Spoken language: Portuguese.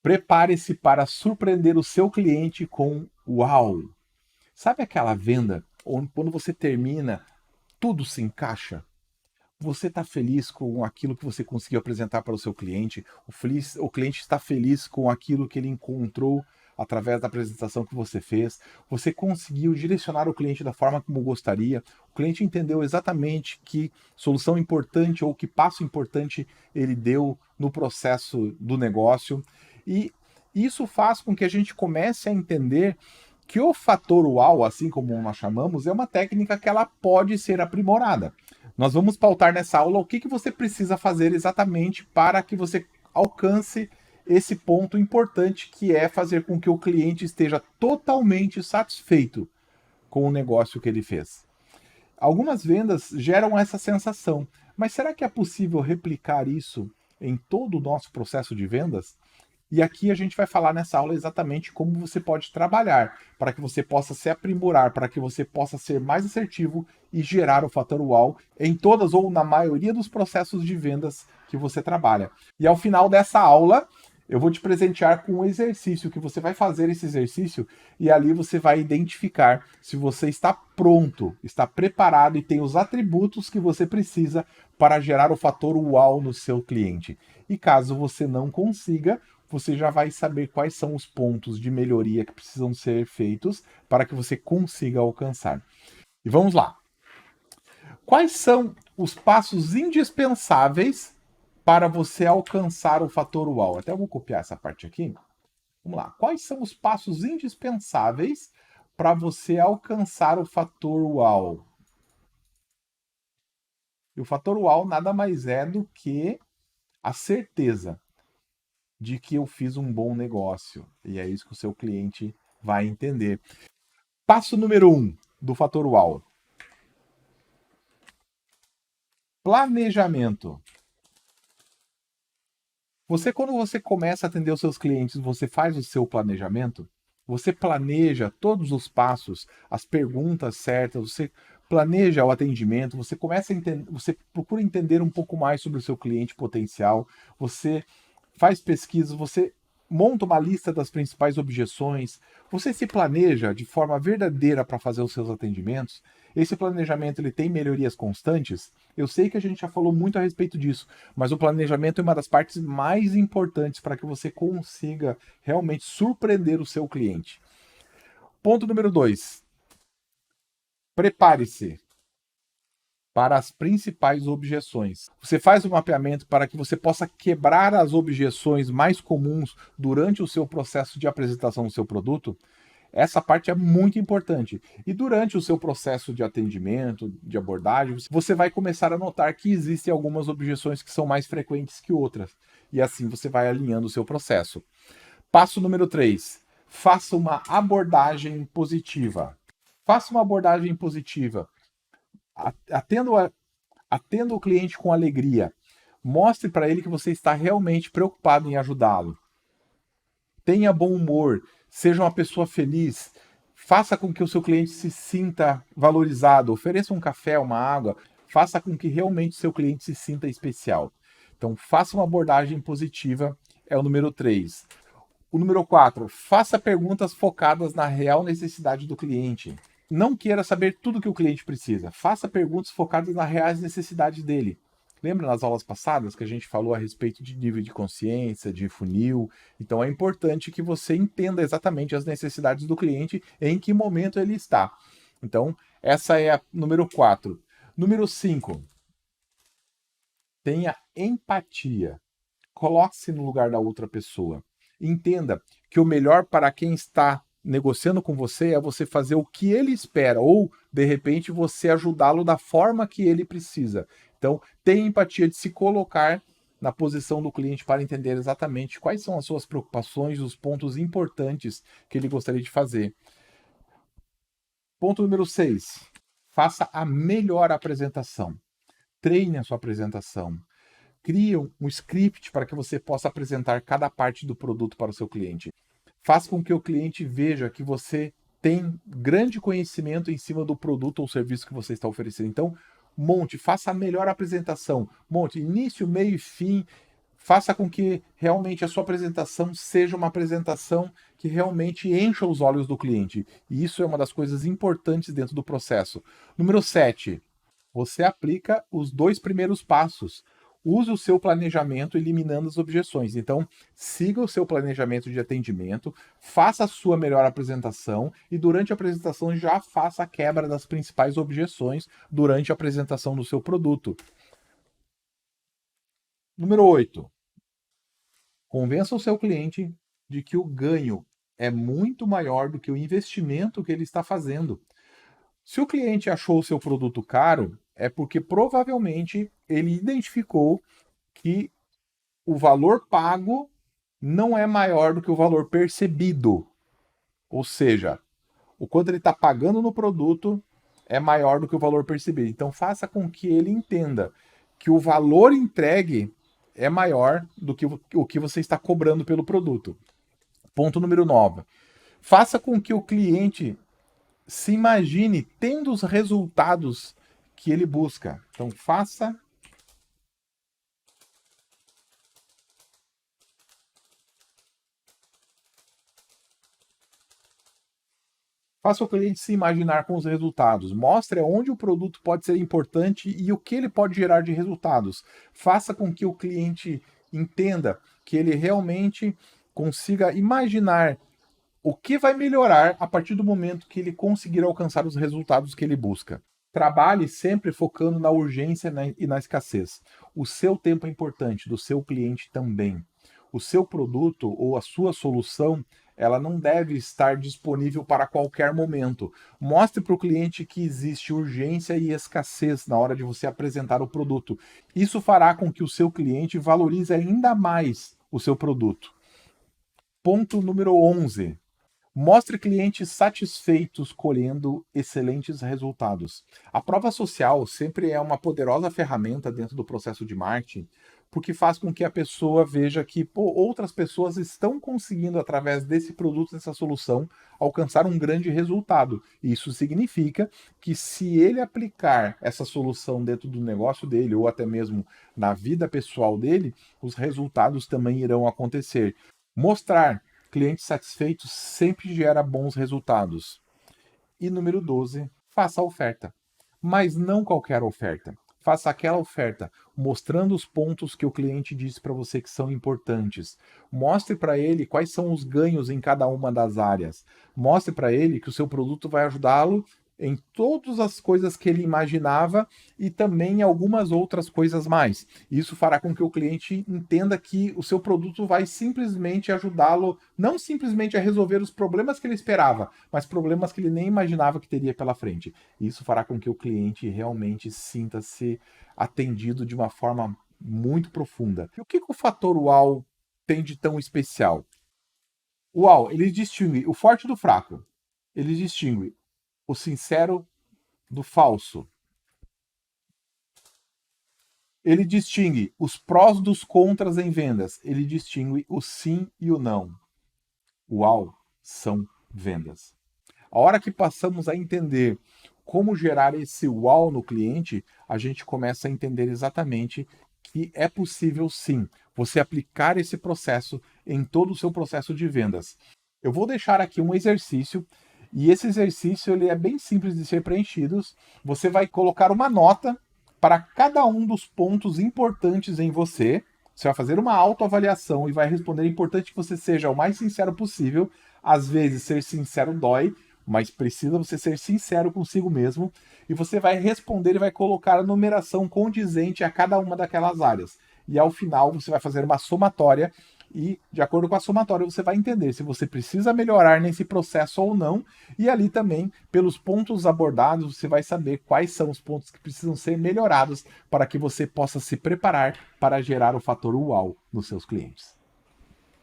Prepare-se para surpreender o seu cliente com uau! Sabe aquela venda onde quando você termina, tudo se encaixa? Você está feliz com aquilo que você conseguiu apresentar para o seu cliente, o cliente está feliz com aquilo que ele encontrou através da apresentação que você fez, você conseguiu direcionar o cliente da forma como gostaria, o cliente entendeu exatamente que solução importante ou que passo importante ele deu no processo do negócio, e isso faz com que a gente comece a entender que o fator uau, assim como nós chamamos, é uma técnica que ela pode ser aprimorada. Nós vamos pautar nessa aula o que você precisa fazer exatamente para que você alcance esse ponto importante, que é fazer com que o cliente esteja totalmente satisfeito com o negócio que ele fez. Algumas vendas geram essa sensação, mas será que é possível replicar isso em todo o nosso processo de vendas? E aqui a gente vai falar nessa aula exatamente como você pode trabalhar para que você possa se aprimorar, para que você possa ser mais assertivo e gerar o fator uau em todas ou na maioria dos processos de vendas que você trabalha. E ao final dessa aula, eu vou te presentear com um exercício que você vai fazer esse exercício e ali você vai identificar se você está pronto, está preparado e tem os atributos que você precisa para gerar o fator uau no seu cliente. E caso você não consiga, você já vai saber quais são os pontos de melhoria que precisam ser feitos para que você consiga alcançar. E vamos lá. Quais são os passos indispensáveis para você alcançar o fator uau? Até eu vou copiar essa parte aqui. Vamos lá. Quais são os passos indispensáveis para você alcançar o fator uau? E o fator uau nada mais é do que a certeza de que eu fiz um bom negócio. E é isso que o seu cliente vai entender. Passo número 1 do fator uau. Planejamento. Quando você começa a atender os seus clientes, você faz o seu planejamento? Você planeja todos os passos, as perguntas certas, você planeja o atendimento, você começa a entender, você procura entender um pouco mais sobre o seu cliente potencial, você faz pesquisas, você monta uma lista das principais objeções, você se planeja de forma verdadeira para fazer os seus atendimentos. Esse planejamento ele tem melhorias constantes? Eu sei que a gente já falou muito a respeito disso, mas o planejamento é uma das partes mais importantes para que você consiga realmente surpreender o seu cliente. Ponto número 2. Prepare-se para as principais objeções. Você faz o mapeamento para que você possa quebrar as objeções mais comuns durante o seu processo de apresentação do seu produto. Essa parte é muito importante. E durante o seu processo de atendimento, de abordagem, você vai começar a notar que existem algumas objeções que são mais frequentes que outras. E assim você vai alinhando o seu processo. Passo número 3. Faça uma abordagem positiva. Faça uma abordagem positiva. Atenda o cliente com alegria. Mostre para ele que você está realmente preocupado em ajudá-lo. Tenha bom humor. Seja uma pessoa feliz. Faça com que o seu cliente se sinta valorizado. Ofereça um café, uma água. Faça com que realmente o seu cliente se sinta especial. Então, faça uma abordagem positiva, é o número 3. O número 4, faça perguntas focadas na real necessidade do cliente. Não queira saber tudo que o cliente precisa. Faça perguntas focadas nas reais necessidades dele. Lembra nas aulas passadas que a gente falou a respeito de nível de consciência, de funil? Então é importante que você entenda exatamente as necessidades do cliente, em que momento ele está. Então, essa é a número 4. Número 5. Tenha empatia. Coloque-se no lugar da outra pessoa. Entenda que o melhor para quem está negociando com você é você fazer o que ele espera, ou de repente você ajudá-lo da forma que ele precisa. Então, tenha empatia de se colocar na posição do cliente para entender exatamente quais são as suas preocupações, os pontos importantes que ele gostaria de fazer. Ponto número 6. Faça a melhor apresentação. Treine a sua apresentação. Crie um script para que você possa apresentar cada parte do produto para o seu cliente. Faça com que o cliente veja que você tem grande conhecimento em cima do produto ou serviço que você está oferecendo. Então, faça a melhor apresentação. Monte início, meio e fim. Faça com que realmente a sua apresentação seja uma apresentação que realmente encha os olhos do cliente. E isso é uma das coisas importantes dentro do processo. Número 7, você aplica os 2 primeiros passos. Use o seu planejamento eliminando as objeções. Então, siga o seu planejamento de atendimento, faça a sua melhor apresentação e durante a apresentação já faça a quebra das principais objeções durante a apresentação do seu produto. Número 8, convença o seu cliente de que o ganho é muito maior do que o investimento que ele está fazendo. Se o cliente achou o seu produto caro, é porque provavelmente ele identificou que o valor pago não é maior do que o valor percebido. Ou seja, o quanto ele está pagando no produto é maior do que o valor percebido. Então faça com que ele entenda que o valor entregue é maior do que o que você está cobrando pelo produto. Ponto número 9. Faça com que o cliente se imagine tendo os resultados que ele busca. Então faça o cliente se imaginar com os resultados. Mostre onde o produto pode ser importante e o que ele pode gerar de resultados. Faça com que o cliente entenda que ele realmente consiga imaginar o que vai melhorar a partir do momento que ele conseguir alcançar os resultados que ele busca. Trabalhe sempre focando na urgência e na escassez. O seu tempo é importante, do seu cliente também. O seu produto ou a sua solução, ela não deve estar disponível para qualquer momento. Mostre para o cliente que existe urgência e escassez na hora de você apresentar o produto. Isso fará com que o seu cliente valorize ainda mais o seu produto. Ponto número 11. Mostre clientes satisfeitos colhendo excelentes resultados. A prova social sempre é uma poderosa ferramenta dentro do processo de marketing, porque faz com que a pessoa veja que outras pessoas estão conseguindo, através desse produto, dessa solução, alcançar um grande resultado. Isso significa que se ele aplicar essa solução dentro do negócio dele, ou até mesmo na vida pessoal dele, os resultados também irão acontecer. Mostrar clientes satisfeitos sempre gera bons resultados. E número 12, faça a oferta. Mas não qualquer oferta. Faça aquela oferta mostrando os pontos que o cliente disse para você que são importantes. Mostre para ele quais são os ganhos em cada uma das áreas. Mostre para ele que o seu produto vai ajudá-lo em todas as coisas que ele imaginava e também em algumas outras coisas mais. Isso fará com que o cliente entenda que o seu produto vai simplesmente ajudá-lo, não simplesmente a resolver os problemas que ele esperava, mas problemas que ele nem imaginava que teria pela frente. Isso fará com que o cliente realmente sinta-se atendido de uma forma muito profunda. E o que o fator UAU tem de tão especial? O UAU, ele distingue o forte do fraco. Ele distingue o sincero do falso. Ele distingue os prós dos contras em vendas. Ele distingue o sim e o não. Uau, são vendas. A hora que passamos a entender como gerar esse uau no cliente, a gente começa a entender exatamente que é possível sim você aplicar esse processo em todo o seu processo de vendas. Eu vou deixar aqui um exercício. E esse exercício ele é bem simples de ser preenchido. Você vai colocar uma nota para cada um dos pontos importantes em você. Você vai fazer uma autoavaliação e vai responder. É importante que você seja o mais sincero possível. Às vezes, ser sincero dói, mas precisa você ser sincero consigo mesmo. E você vai responder e vai colocar a numeração condizente a cada uma daquelas áreas. E ao final, você vai fazer uma somatória e, de acordo com a somatória, você vai entender se você precisa melhorar nesse processo ou não. E ali também, pelos pontos abordados, você vai saber quais são os pontos que precisam ser melhorados para que você possa se preparar para gerar o fator uau nos seus clientes.